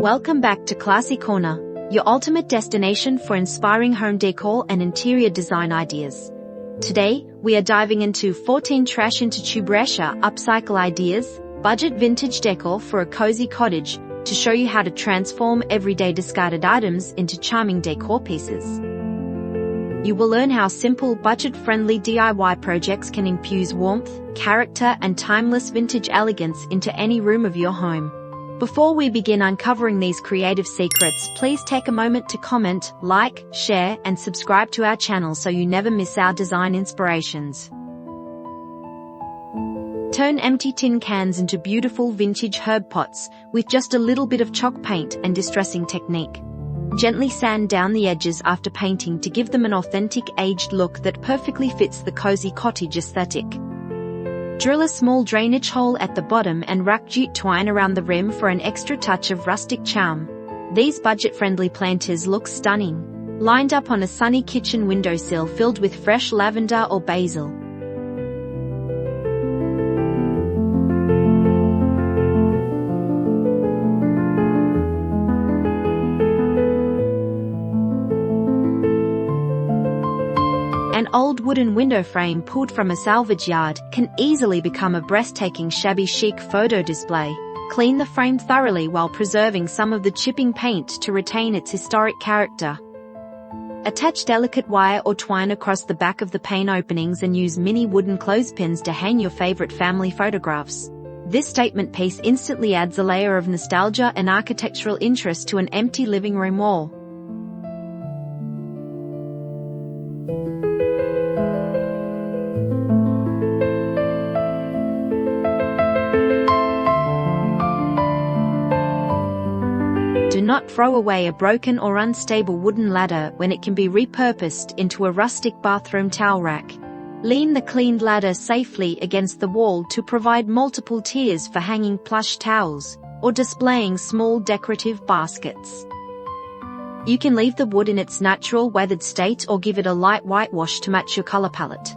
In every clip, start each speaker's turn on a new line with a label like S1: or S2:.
S1: Welcome back to Classy Corner, your ultimate destination for inspiring home decor and interior design ideas. Today, we are diving into 14 trash into tubresha upcycle ideas, budget vintage decor for a cozy cottage, to show you how to transform everyday discarded items into charming decor pieces. You will learn how simple, budget-friendly DIY projects can infuse warmth, character, and timeless vintage elegance into any room of your home. Before we begin uncovering these creative secrets, please take a moment to comment, like, share, and subscribe to our channel so you never miss our design inspirations. Turn empty tin cans into beautiful vintage herb pots with just a little bit of chalk paint and distressing technique. Gently sand down the edges after painting to give them an authentic aged look that perfectly fits the cozy cottage aesthetic. Drill a small drainage hole at the bottom and wrap jute twine around the rim for an extra touch of rustic charm. These budget-friendly planters look stunning, lined up on a sunny kitchen windowsill filled with fresh lavender or basil. An old wooden window frame pulled from a salvage yard can easily become a breathtaking shabby chic photo display. Clean the frame thoroughly while preserving some of the chipping paint to retain its historic character. Attach delicate wire or twine across the back of the pane openings and use mini wooden clothespins to hang your favorite family photographs. This statement piece instantly adds a layer of nostalgia and architectural interest to an empty living room wall. Do not throw away a broken or unstable wooden ladder when it can be repurposed into a rustic bathroom towel rack. Lean the cleaned ladder safely against the wall to provide multiple tiers for hanging plush towels or displaying small decorative baskets. You can leave the wood in its natural weathered state or give it a light whitewash to match your color palette.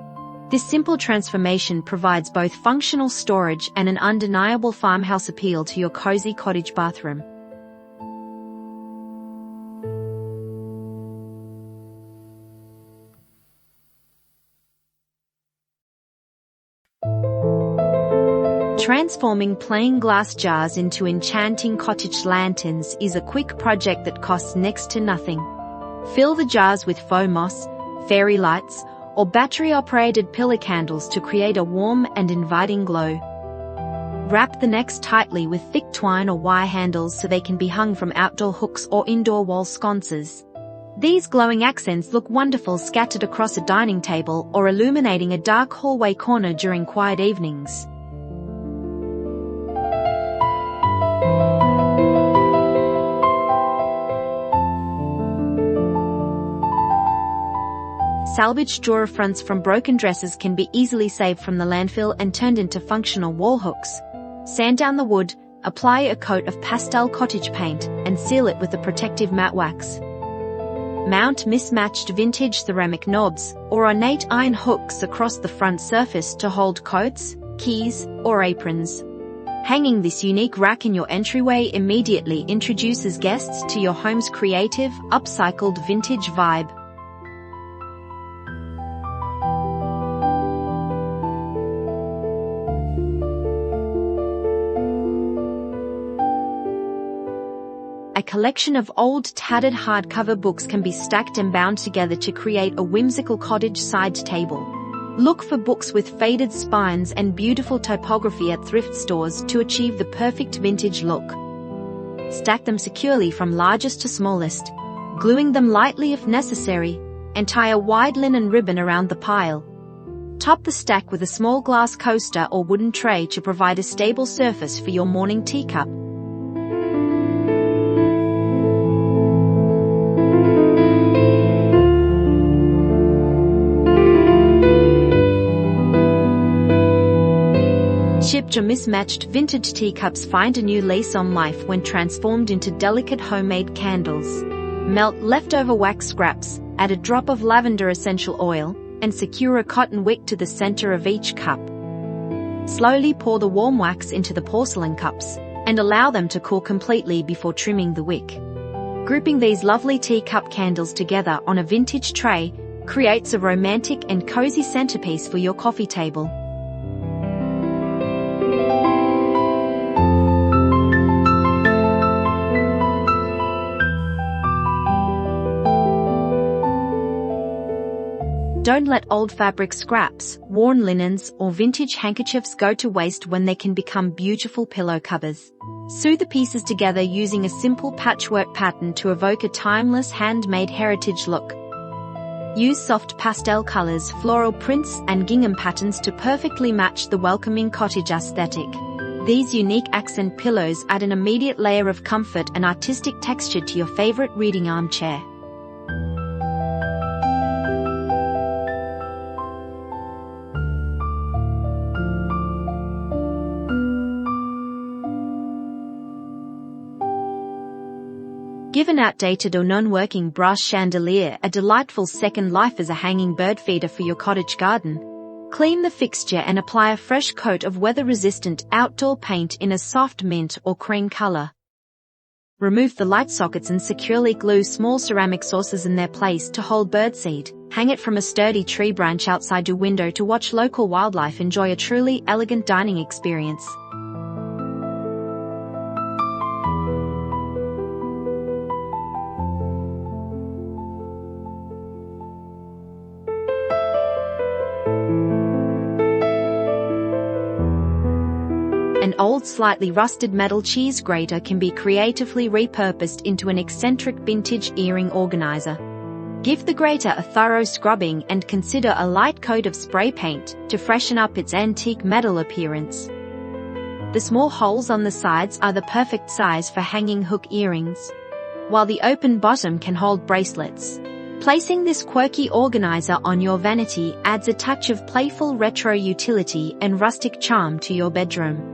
S1: This simple transformation provides both functional storage and an undeniable farmhouse appeal to your cozy cottage bathroom. Transforming plain glass jars into enchanting cottage lanterns is a quick project that costs next to nothing. Fill the jars with faux moss, fairy lights, or battery-operated pillar candles to create a warm and inviting glow. Wrap the necks tightly with thick twine or wire handles so they can be hung from outdoor hooks or indoor wall sconces. These glowing accents look wonderful scattered across a dining table or illuminating a dark hallway corner during quiet evenings. Salvaged drawer fronts from broken dresses can be easily saved from the landfill and turned into functional wall hooks. Sand down the wood, apply a coat of pastel cottage paint, and seal it with a protective matte wax. Mount mismatched vintage ceramic knobs or ornate iron hooks across the front surface to hold coats, keys, or aprons. Hanging this unique rack in your entryway immediately introduces guests to your home's creative, upcycled vintage vibe. A collection of old tattered hardcover books can be stacked and bound together to create a whimsical cottage side table. Look for books with faded spines and beautiful typography at thrift stores to achieve the perfect vintage look. Stack them securely from largest to smallest, gluing them lightly if necessary, and tie a wide linen ribbon around the pile. Top the stack with a small glass coaster or wooden tray to provide a stable surface for your morning teacup. Chipped or mismatched vintage teacups find a new lease on life when transformed into delicate homemade candles. Melt leftover wax scraps, add a drop of lavender essential oil, and secure a cotton wick to the center of each cup. Slowly pour the warm wax into the porcelain cups, and allow them to cool completely before trimming the wick. Grouping these lovely teacup candles together on a vintage tray creates a romantic and cozy centerpiece for your coffee table. Don't let old fabric scraps, worn linens, or vintage handkerchiefs go to waste when they can become beautiful pillow covers. Sew the pieces together using a simple patchwork pattern to evoke a timeless handmade heritage look. Use soft pastel colors, floral prints, and gingham patterns to perfectly match the welcoming cottage aesthetic. These unique accent pillows add an immediate layer of comfort and artistic texture to your favorite reading armchair. Give an outdated or non-working brass chandelier a delightful second life as a hanging bird feeder for your cottage garden. Clean the fixture and apply a fresh coat of weather-resistant outdoor paint in a soft mint or cream color. Remove the light sockets and securely glue small ceramic saucers in their place to hold birdseed. Hang it from a sturdy tree branch outside your window to watch local wildlife enjoy a truly elegant dining experience. An old slightly rusted metal cheese grater can be creatively repurposed into an eccentric vintage earring organizer. Give the grater a thorough scrubbing and consider a light coat of spray paint to freshen up its antique metal appearance. The small holes on the sides are the perfect size for hanging hook earrings, while the open bottom can hold bracelets. Placing this quirky organizer on your vanity adds a touch of playful retro utility and rustic charm to your bedroom.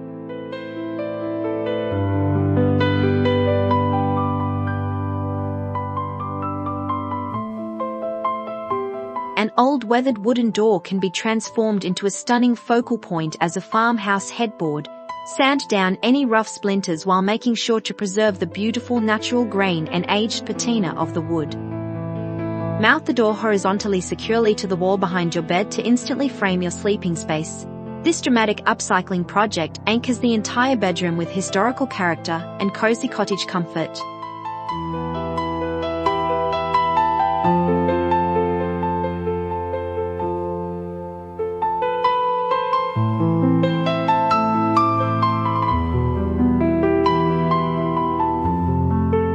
S1: An old weathered wooden door can be transformed into a stunning focal point as a farmhouse headboard. Sand down any rough splinters while making sure to preserve the beautiful natural grain and aged patina of the wood. Mount the door horizontally securely to the wall behind your bed to instantly frame your sleeping space. This dramatic upcycling project anchors the entire bedroom with historical character and cozy cottage comfort.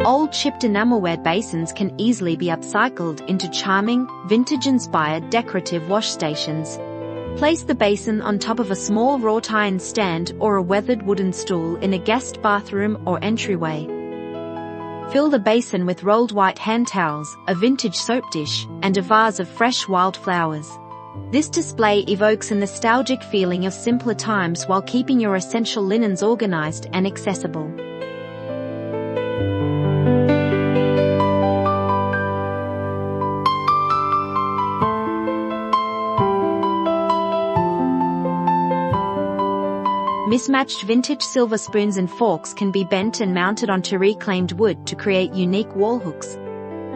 S1: Old chipped enamelware basins can easily be upcycled into charming, vintage-inspired decorative wash stations. Place the basin on top of a small wrought iron stand or a weathered wooden stool in a guest bathroom or entryway. Fill the basin with rolled white hand towels, a vintage soap dish, and a vase of fresh wildflowers. This display evokes a nostalgic feeling of simpler times while keeping your essential linens organized and accessible. Mismatched vintage silver spoons and forks can be bent and mounted onto reclaimed wood to create unique wall hooks.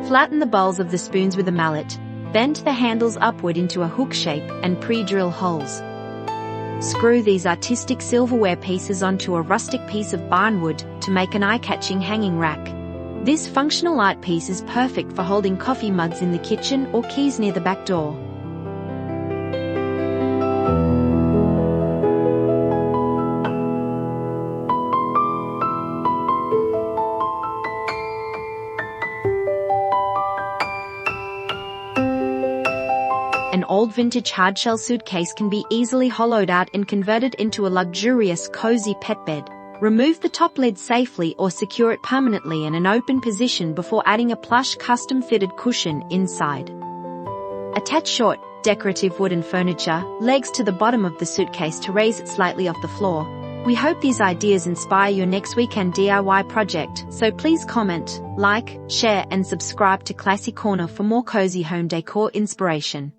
S1: Flatten the bowls of the spoons with a mallet, bend the handles upward into a hook shape, and pre-drill holes. Screw these artistic silverware pieces onto a rustic piece of barnwood to make an eye-catching hanging rack. This functional art piece is perfect for holding coffee mugs in the kitchen or keys near the back door. An old vintage hardshell suitcase can be easily hollowed out and converted into a luxurious, cozy pet bed. Remove the top lid safely or secure it permanently in an open position before adding a plush custom-fitted cushion inside. Attach short, decorative wooden furniture legs to the bottom of the suitcase to raise it slightly off the floor. We hope these ideas inspire your next weekend DIY project, so please comment, like, share and subscribe to Classy Corner for more cozy home decor inspiration.